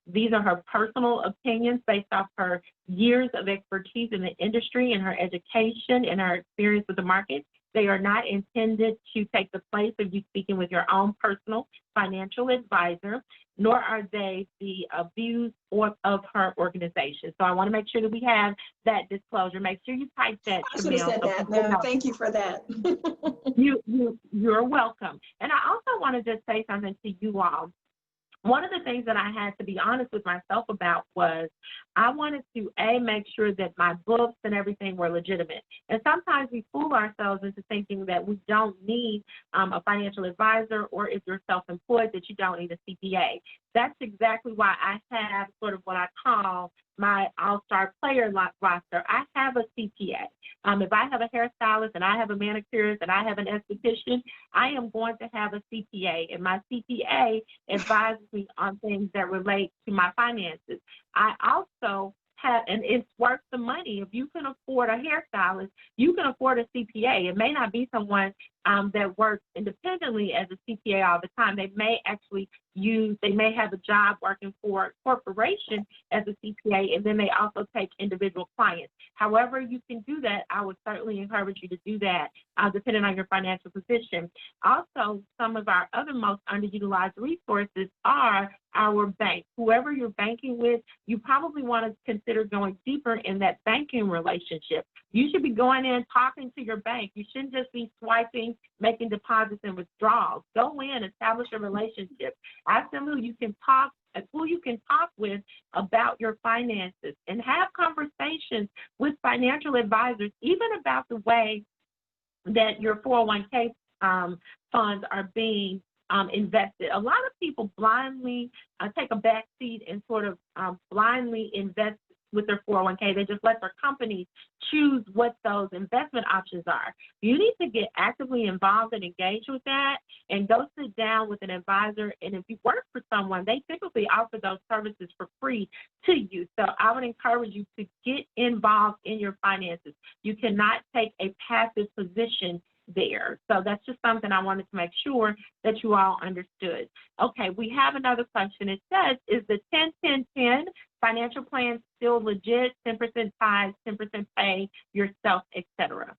These are her personal opinions based off her years of expertise in the industry and her education and her experience with the market. They are not intended to take the place of you speaking with your own personal financial advisor, nor are they the views of her organization. So I want to make sure that we have that disclosure. Make sure you type that. I should have said that. No, thank you for that. You're welcome. And I also want to just say something to you all. One of the things that I had to be honest with myself about was I wanted to, make sure that my books and everything were legitimate. And sometimes we fool ourselves into thinking that we don't need a financial advisor, or if you're self-employed, that you don't need a CPA. That's exactly why I have sort of what I call my all-star player roster. I have a CPA. If I have a hairstylist and I have a manicurist and I have an esthetician, I am going to have a CPA, and my CPA advises me on things that relate to my finances. I also have, and it's worth the money. If you can afford a hairstylist, you can afford a CPA. It may not be someone that works independently as a CPA all the time. They may actually they may have a job working for a corporation as a CPA, and then they also take individual clients. However you can do that, I would certainly encourage you to do that, depending on your financial position. Also, some of our other most underutilized resources are our bank. Whoever you're banking with, you probably want to consider going deeper in that banking relationship. You should be going in, talking to your bank. You shouldn't just be swiping, making deposits and withdrawals. Go in, establish a relationship. Ask them who you can talk with about your finances, and have conversations with financial advisors, even about the way that your 401k funds are being invested. A lot of people blindly take a back seat and sort of blindly invest with their 401k. They just let their companies choose what those investment options are. You need to get actively involved and engaged with that, and go sit down with an advisor. And if you work for someone, they typically offer those services for free to you. So I would encourage you to get involved in your finances. You cannot take a passive position there. So that's just something I wanted to make sure that you all understood. Okay, we have another question. It says, is the 10-10-10 financial plan still legit? 10% tithes, 10% pay yourself, etc.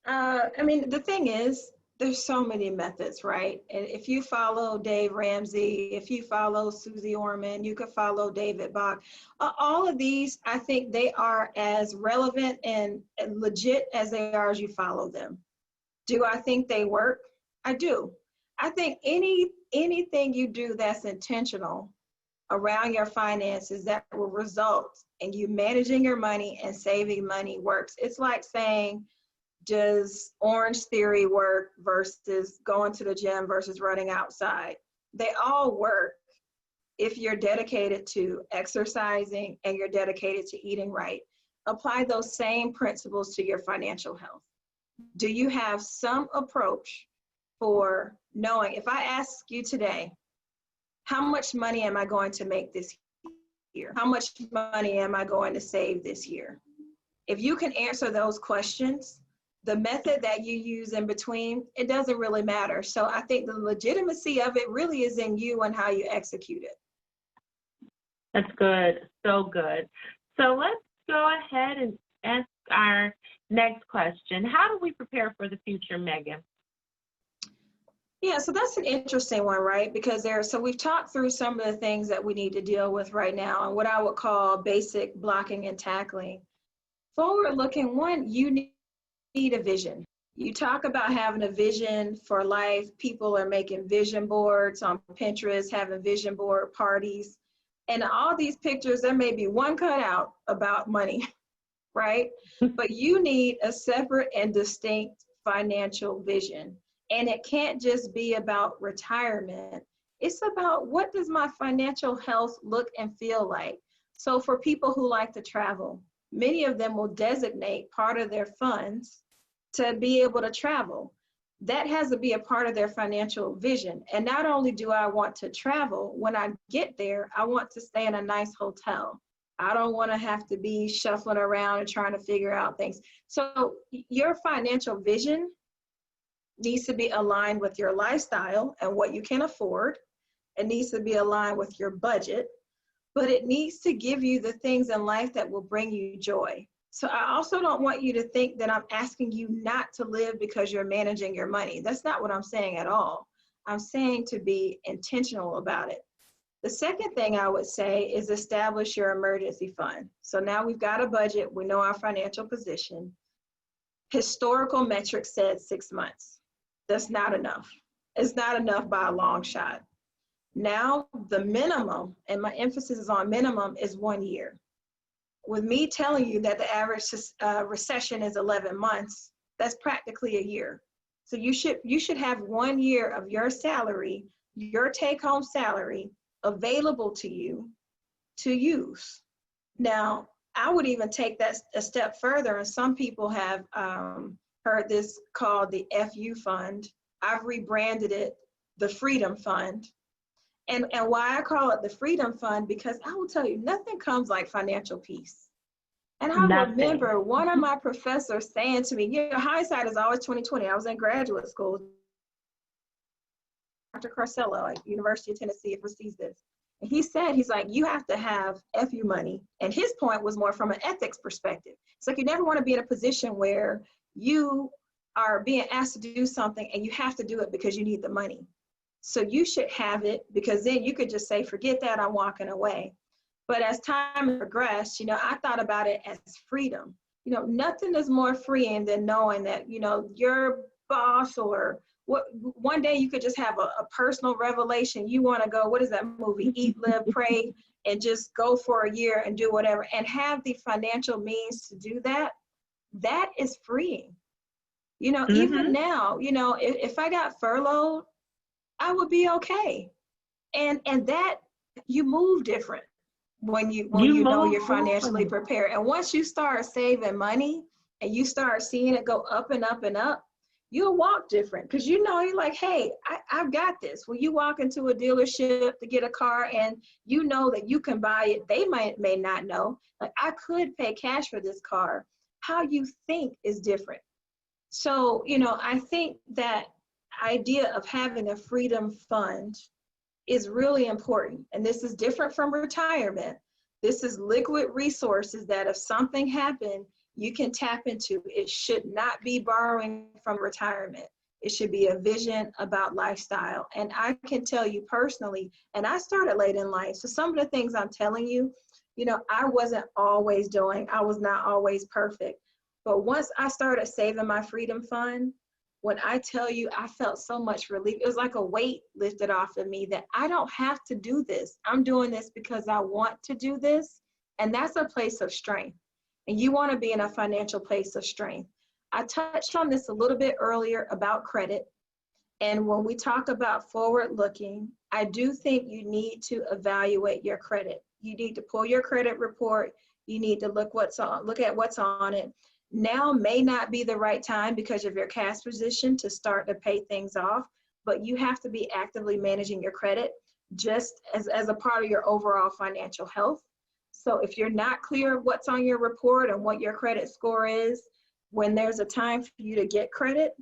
The thing is, there's so many methods, right? And if you follow Dave Ramsey, if you follow Susie Orman, you could follow David Bach. All of these, I think they are as relevant and legit as they are as you follow them. Do I think they work? I do. I think anything you do that's intentional around your finances that will result in you managing your money and saving money works. It's like saying, does Orange Theory work versus going to the gym versus running outside? They all work if you're dedicated to exercising and you're dedicated to eating right. Apply those same principles to your financial health. Do you have some approach for knowing, if I ask you today, how much money am I going to make this year? How much money am I going to save this year? If you can answer those questions, the method that you use in between, it doesn't really matter. So I think the legitimacy of it really is in you and how you execute it. That's good. So good. So let's go ahead and ask our next question. How do we prepare for the future, Megan? Yeah, so that's an interesting one, right? Because so we've talked through some of the things that we need to deal with right now and what I would call basic blocking and tackling. Forward looking, one, you need a vision. You talk about having a vision for life. People are making vision boards on Pinterest, having vision board parties. And all these pictures, there may be one cutout about money, right? But you need a separate and distinct financial vision. And it can't just be about retirement. It's about, what does my financial health look and feel like? So for people who like to travel, many of them will designate part of their funds to be able to travel. That has to be a part of their financial vision. And not only do I want to travel, when I get there, I want to stay in a nice hotel. I don't want to have to be shuffling around and trying to figure out things. So your financial vision needs to be aligned with your lifestyle and what you can afford. It needs to be aligned with your budget, but it needs to give you the things in life that will bring you joy. So I also don't want you to think that I'm asking you not to live because you're managing your money. That's not what I'm saying at all. I'm saying to be intentional about it. The second thing I would say is establish your emergency fund. So now we've got a budget, we know our financial position. Historical metrics said 6 months. That's not enough. It's not enough by a long shot. Now the minimum, and my emphasis is on minimum, is 1 year. With me telling you that the average recession is 11 months, that's practically a year. So you should have 1 year of your salary, your take-home salary, available to you to use. Now, I would even take that a step further, and some people have heard this called the FU fund. I've rebranded it the Freedom Fund. And why I call it the Freedom Fund, because I will tell you, nothing comes like financial peace. And I remember one of my professors saying to me, you know, hindsight is always 2020. I was in graduate school. Dr. Carcello at University of Tennessee, if he sees this. And he said, he's like, you have to have FU money. And his point was more from an ethics perspective. It's like, you never want to be in a position where you are being asked to do something and you have to do it because you need the money. So you should have it, because then you could just say, forget that, I'm walking away. But as time progressed, you know, I thought about it as freedom. You know, nothing is more freeing than knowing that, you know, your boss or one day you could just have a personal revelation. You want to go, what is that movie? Eat, live, pray, and just go for a year and do whatever and have the financial means to do that. That is freeing. You know, even now, you know, if I got furloughed, I would be okay. And that, you move different when you know you're financially prepared. And once you start saving money and you start seeing it go up and up and up, you'll walk different, because you know, you're like, hey, I've got this. When you walk into a dealership to get a car and you know that you can buy it, they may not know, like, I could pay cash for this car. How you think is different. So, you know, I think that idea of having a freedom fund is really important. And this is different from retirement. This is liquid resources that if something happened, you can tap into. It should not be borrowing from retirement. It should be a vision about lifestyle. And I can tell you personally, and I started late in life, so some of the things I'm telling you, you know, I wasn't always doing. I was not always perfect. But once I started saving my freedom fund, when I tell you, I felt so much relief. It was like a weight lifted off of me that I don't have to do this. I'm doing this because I want to do this. And that's a place of strength. And you want to be in a financial place of strength. I touched on this a little bit earlier about credit. And when we talk about forward looking, I do think you need to evaluate your credit. You need to pull your credit report. You need to look at what's on it. Now may not be the right time because of your cash position to start to pay things off, but you have to be actively managing your credit just as a part of your overall financial health. So if you're not clear what's on your report and what your credit score is, when there's a time for you to get credit,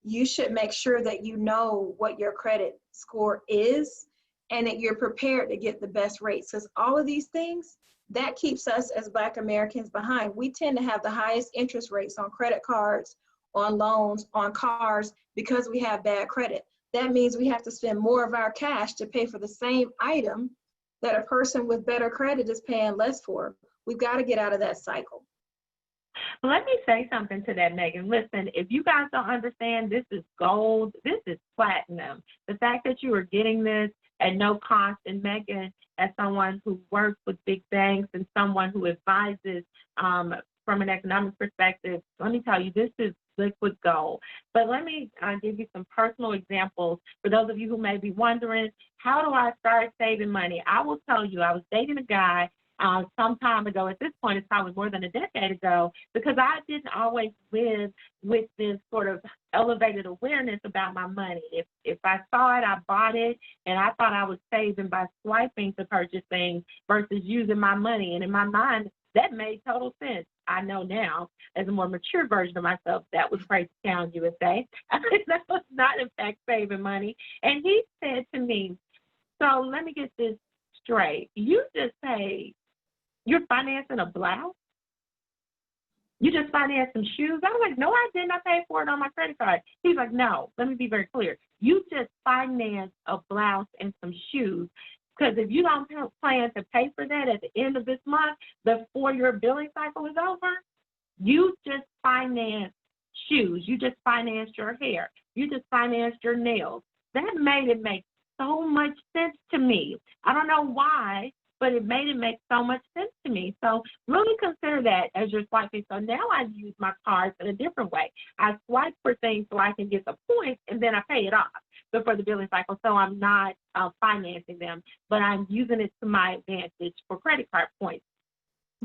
you should make sure that you know what your credit score is and that you're prepared to get the best rates. Because all of these things, that keeps us as Black Americans behind. We tend to have the highest interest rates on credit cards, on loans, on cars, because we have bad credit. That means we have to spend more of our cash to pay for the same item that a person with better credit is paying less for. We've got to get out of that cycle. Let me say something to that, Megan. Listen, if you guys don't understand, this is gold. This is platinum. The fact that you are getting this at no cost, and Megan, as someone who works with big banks and someone who advises from an economic perspective, let me tell you, this is liquid gold. But let me give you some personal examples for those of you who may be wondering, how do I start saving money? I will tell you, I was dating a guy some time ago. At this point, it's probably more than a decade ago, because I didn't always live with this sort of elevated awareness about my money. If I saw it, I bought it, and I thought I was saving by swiping to purchase things versus using my money. And in my mind, that made total sense. I know now, as a more mature version of myself, that was Price Town USA. That was not, in fact, saving money. And he said to me, so let me get this straight. You just say you're financing a blouse? You just financed some shoes? I was like, no, I didn't. I paid for it on my credit card. He's like, no, let me be very clear. You just financed a blouse and some shoes. Because if you don't plan to pay for that at the end of this month, before your billing cycle is over, you just financed shoes. You just financed your hair. You just financed your nails. That made it make so much sense to me. I don't know why, but it made it make so much sense to me. So really consider that as you're swiping. So now I use my cards in a different way. I swipe for things so I can get the points, and then I pay it off before the billing cycle. So I'm not financing them, but I'm using it to my advantage for credit card points.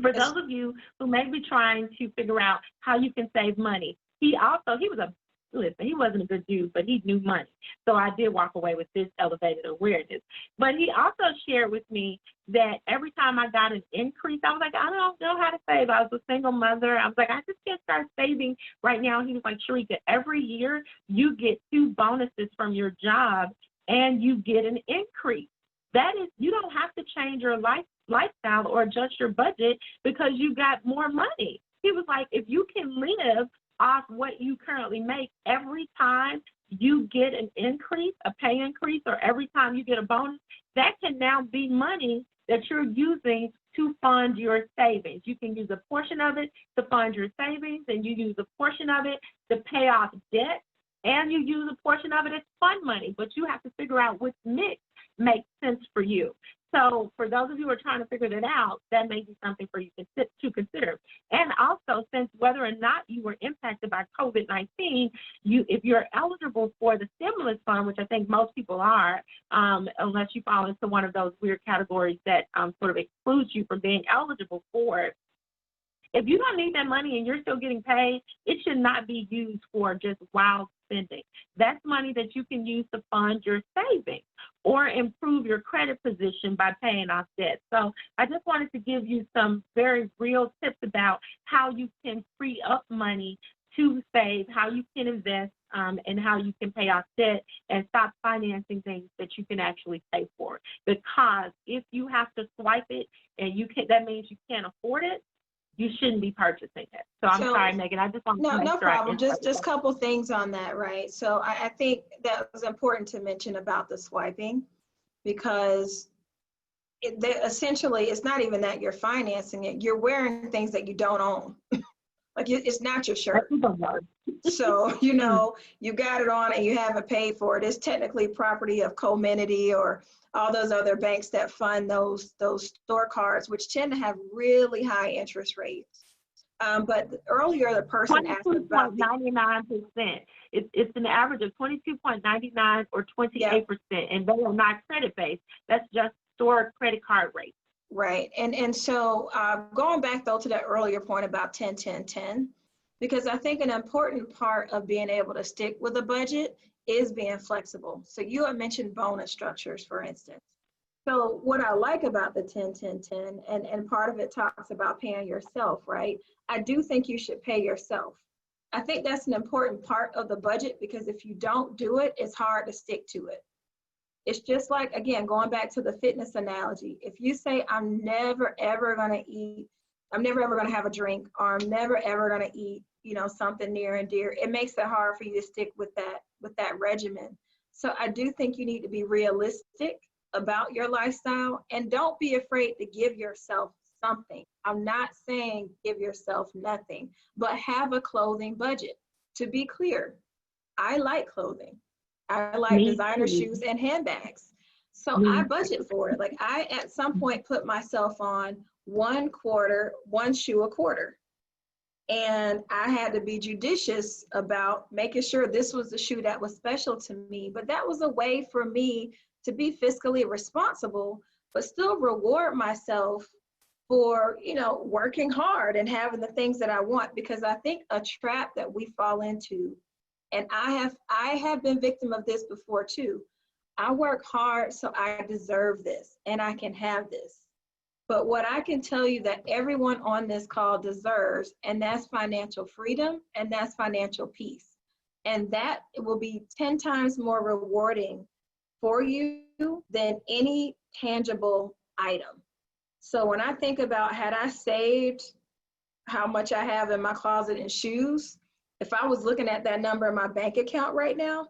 For those of you who may be trying to figure out how you can save money, he wasn't a good dude, but he knew money. So I did walk away with this elevated awareness. But he also shared with me that every time I got an increase, I was like, I don't know how to save. I was a single mother. I was like, I just can't start saving right now. He was like, Sherica, every year you get 2 bonuses from your job and you get an increase. That is, you don't have to change your lifestyle or adjust your budget because you got more money. He was like, if you can live off what you currently make every time you get an increase, a pay increase, or every time you get a bonus, that can now be money that you're using to fund your savings. You can use a portion of it to fund your savings, and you use a portion of it to pay off debt, and you use a portion of it as fund money, but you have to figure out which mix makes sense for you. So for those of you who are trying to figure that out, that may be something for you to consider. And also, since whether or not you were impacted by COVID-19, if you're eligible for the stimulus fund, which I think most people are, unless you fall into one of those weird categories that sort of excludes you from being eligible for it, if you don't need that money and you're still getting paid, it should not be used for just wild spending. That's money that you can use to fund your savings or improve your credit position by paying off debt. So I just wanted to give you some very real tips about how you can free up money to save, how you can invest, and how you can pay off debt and stop financing things that you can actually pay for. Because if you have to swipe it and that means you can't afford it, you shouldn't be purchasing it. So I'm sorry, Megan. I just want to make no sure problem. Just a couple things on that, right? So I think that was important to mention about the swiping, because essentially it's not even that you're financing it. You're wearing things that you don't own. Like it's not your shirt. So, you got it on and you haven't paid for it. It's technically property of Comenity or all those other banks that fund those store cards, which tend to have really high interest rates. But earlier the person asked about 22.99%. It's an average of 22.99 or 28%, and they are not credit based. That's just store credit card rates. Right. And so going back though to that earlier point about 10, 10, 10, because I think an important part of being able to stick with a budget is being flexible. So you had mentioned bonus structures, for instance. So what I like about the 10-10-10, and part of it talks about paying yourself, right? I do think you should pay yourself. I think that's an important part of the budget, because if you don't do it, it's hard to stick to it. It's just like, again, going back to the fitness analogy. If you say, I'm never ever gonna eat, I'm never ever gonna have a drink, or I'm never ever gonna eat, something near and dear, it makes it hard for you to stick with that regimen. So I do think you need to be realistic about your lifestyle, and don't be afraid to give yourself something. I'm not saying give yourself nothing, but have a clothing budget. To be clear, I like clothing. I like Me designer too. shoes and handbags. So I Me budget for it. Like, I, at some point, put myself on one shoe a quarter. And I had to be judicious about making sure this was the shoe that was special to me. But that was a way for me to be fiscally responsible, but still reward myself for, working hard and having the things that I want. Because I think a trap that we fall into, and I have been victim of this before too. I work hard, so I deserve this and I can have this. But what I can tell you that everyone on this call deserves, and that's financial freedom, and that's financial peace. And that will be 10 times more rewarding for you than any tangible item. So when I think about, had I saved how much I have in my closet in shoes, if I was looking at that number in my bank account right now,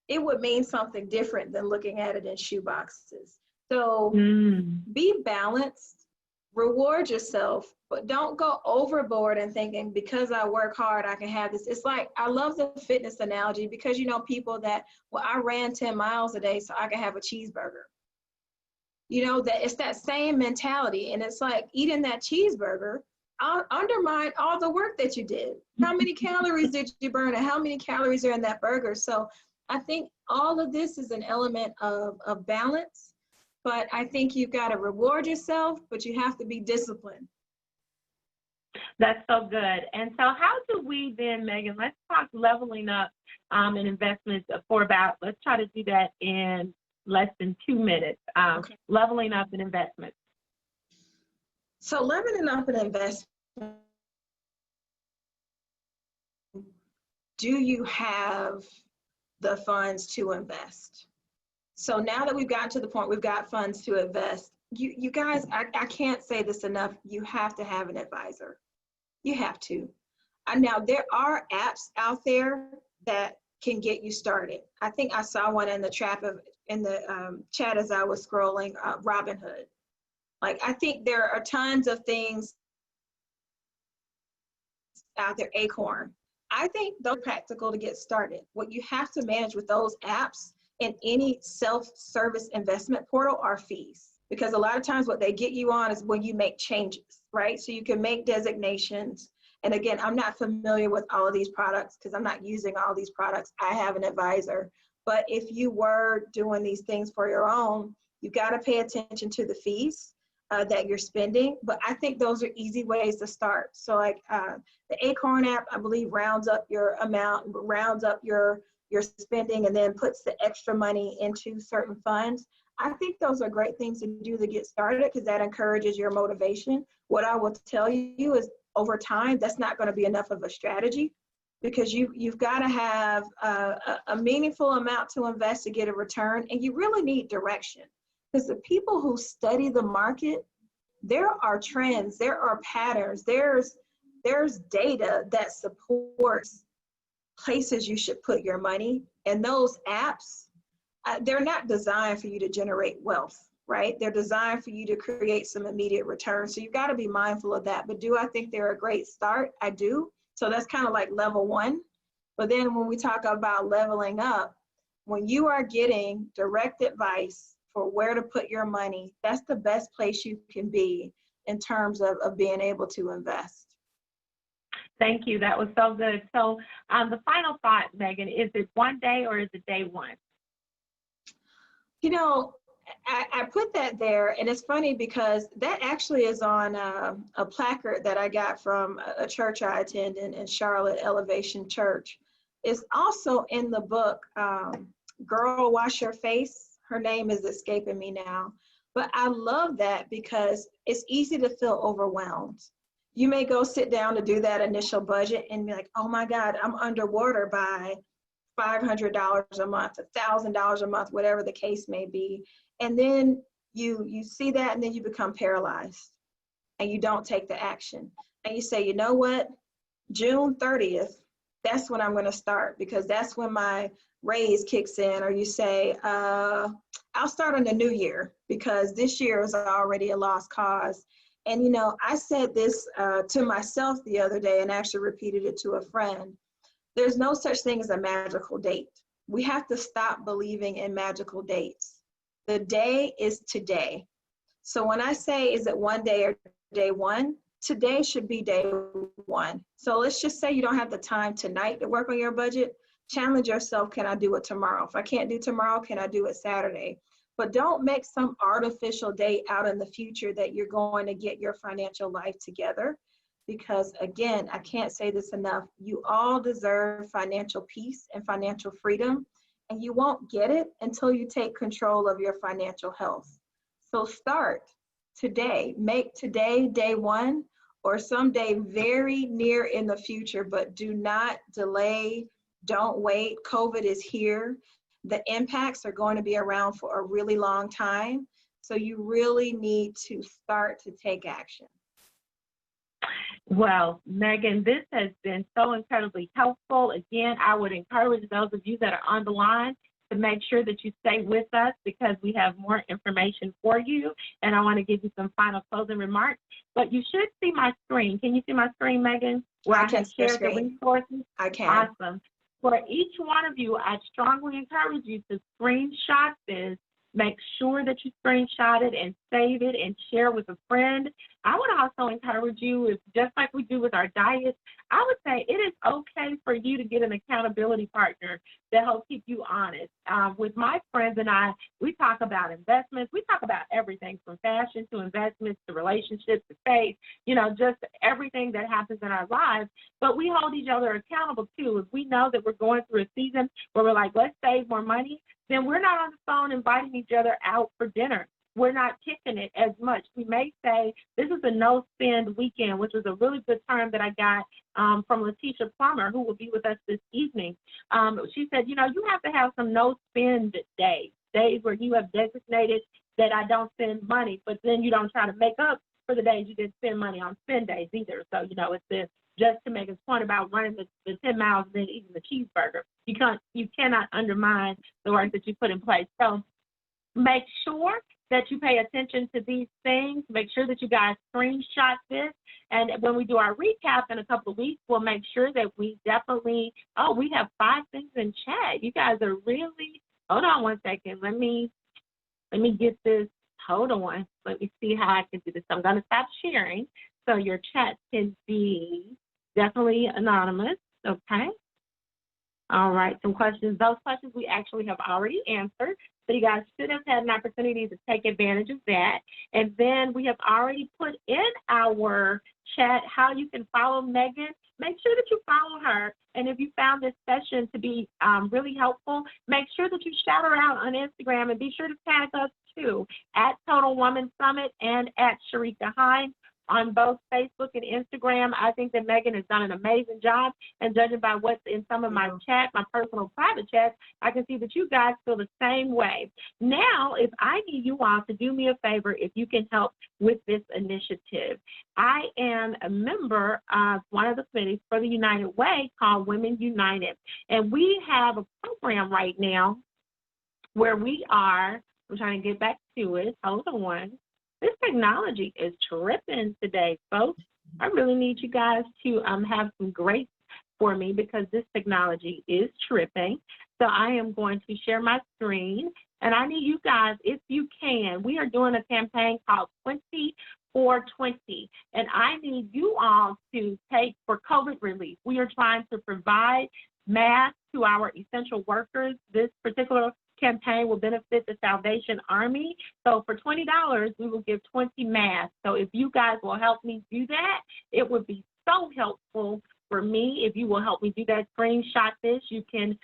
it would mean something different than looking at it in shoe boxes. So be balanced, reward yourself, but don't go overboard and thinking, because I work hard, I can have this. It's like, I love the fitness analogy, because people that, well, I ran 10 miles a day so I can have a cheeseburger. That it's that same mentality. And it's like, eating that cheeseburger undermine all the work that you did. How many calories did you burn, and how many calories are in that burger? So I think all of this is an element of balance, but I think you've got to reward yourself, but you have to be disciplined. That's so good. And so how do we then, Megan, let's talk leveling up in investments let's try to do that in less than 2 minutes. Okay. Leveling up in investments. So leveling up in investment, do you have the funds to invest? So now that we've gotten to the point, we've got funds to invest, you guys, I can't say this enough, you have to have an advisor. You have to. Now, there are apps out there that can get you started. I think I saw one in the chat as I was scrolling, Robinhood. Like, I think there are tons of things out there, Acorn. I think those are practical to get started. What you have to manage with those apps and any self-service investment portal are fees. Because a lot of times what they get you on is when you make changes, right? So you can make designations. And again, I'm not familiar with all of these products because I'm not using all these products. I have an advisor. But if you were doing these things for your own, you got to pay attention to the fees that you're spending. But I think those are easy ways to start. So like the Acorn app, I believe, rounds up your amount, rounds up your spending, and then puts the extra money into certain funds. I think those are great things to do to get started because that encourages your motivation. What I will tell you is over time, that's not going to be enough of a strategy because you've got to have a meaningful amount to invest to get a return, and you really need direction. Because the people who study the market, there are trends, there are patterns, there's data that supports places you should put your money. And those apps, they're not designed for you to generate wealth, right? They're designed for you to create some immediate return. So you've got to be mindful of that. But do I think they're a great start? I do. So that's kind of like level one. But then when we talk about leveling up, when you are getting direct advice for where to put your money, that's the best place you can be in terms of being able to invest. Thank you. That was so good. So the final thought, Megan, is it one day or is it day one? You know, I put that there, and it's funny because that actually is on a placard that I got from a church I attend in Charlotte, Elevation Church. It's also in the book, Girl Wash Your Face. Her name is escaping me now. But I love that because it's easy to feel overwhelmed. You may go sit down to do that initial budget and be like, oh my God, I'm underwater by $500 a month, $1,000 a month, whatever the case may be. And then you see that, and then you become paralyzed and you don't take the action. And you say, you know what, June 30th, that's when I'm going to start, because that's when my raise kicks in. Or you say, I'll start on the new year because this year is already a lost cause. And, you know, I said this to myself the other day and actually repeated it to a friend. There's no such thing as a magical date. We have to stop believing in magical dates. The day is today. So when I say, is it one day or day one? Today should be day one. So let's just say you don't have the time tonight to work on your budget. Challenge yourself, can I do it tomorrow? If I can't do tomorrow, can I do it Saturday? But don't make some artificial date out in the future that you're going to get your financial life together. Because again, I can't say this enough, you all deserve financial peace and financial freedom, and you won't get it until you take control of your financial health. So start today, make today day one, or someday very near in the future, but do not delay, don't wait. COVID is here. The impacts are going to be around for a really long time. So you really need to start to take action. Well, Megan, this has been so incredibly helpful. Again, I would encourage those of you that are on the line to make sure that you stay with us because we have more information for you. And I want to give you some final closing remarks. But you should see my screen. Can you see my screen, Megan? Where I have shared the resources? I can. Awesome. For each one of you, I strongly encourage you to screenshot this. Make sure that you screenshot it and save it and share with a friend. I would also encourage you, if just like we do with our diets, I would say it is okay for you to get an accountability partner to help keep you honest. With my friends and I, we talk about investments. We talk about everything from fashion to investments to relationships to faith, you know, just everything that happens in our lives. But we hold each other accountable too. If we know that we're going through a season where we're like, let's save more money, then we're not on the phone inviting each other out for dinner. We're not kicking it as much. We may say this is a no-spend weekend, which was a really good term that I got from Letitia Plummer, who will be with us this evening. She said, you know, you have to have some no-spend days where you have designated that I don't spend money, but then you don't try to make up for the days you didn't spend money on spend days either. So, you know, it's just to make his point about running the 10 miles and then eating the cheeseburger. You cannot undermine the work that you put in place. So make sure that you pay attention to these things. Make sure that you guys screenshot this. And when we do our recap in a couple of weeks, we'll make sure that we definitely, we have 5 things in chat. You guys are really, hold on one second. Let me get this. Hold on. Let me see how I can do this. I'm going to stop sharing so your chat can be definitely anonymous. Okay. All right, some questions. Those questions we actually have already answered. So you guys should have had an opportunity to take advantage of that. And then we have already put in our chat how you can follow Megan. Make sure that you follow her. And if you found this session to be really helpful, make sure that you shout her out on Instagram and be sure to tag us too at Total Woman Summit and at Sherica Hymes. On both Facebook and Instagram. I think that Megan has done an amazing job, and judging by what's in some of my chat, my personal private chats, I can see that you guys feel the same way. Now, if I need you all to do me a favor, if you can help with this initiative. I am a member of one of the committees for the United Way called Women United, and we have a program right now where we are, I'm trying to get back to it, hold on. This technology is tripping today, folks. I really need you guys to have some grace for me because this technology is tripping. So I am going to share my screen, and I need you guys, if you can, we are doing a campaign called 20/4/20, and I need you all to take for COVID relief. We are trying to provide masks to our essential workers. This particular campaign will benefit the Salvation Army. So for $20, we will give 20 masks. So if you guys will help me do that, it would be so helpful for me. If you will help me do that, screenshot this. You can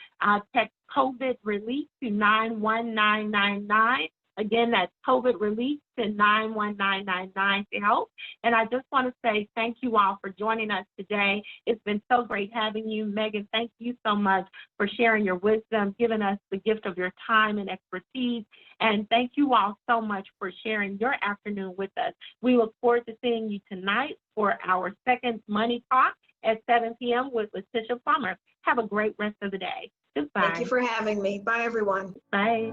text COVID relief to 91999. Again, that's COVID relief to 91999 to help. And I just want to say thank you all for joining us today. It's been so great having you. Megan, thank you so much for sharing your wisdom, giving us the gift of your time and expertise. And thank you all so much for sharing your afternoon with us. We look forward to seeing you tonight for our second Money Talk at 7 p.m. with Letitia Plummer. Have a great rest of the day. Goodbye. Thank you for having me. Bye, everyone. Bye.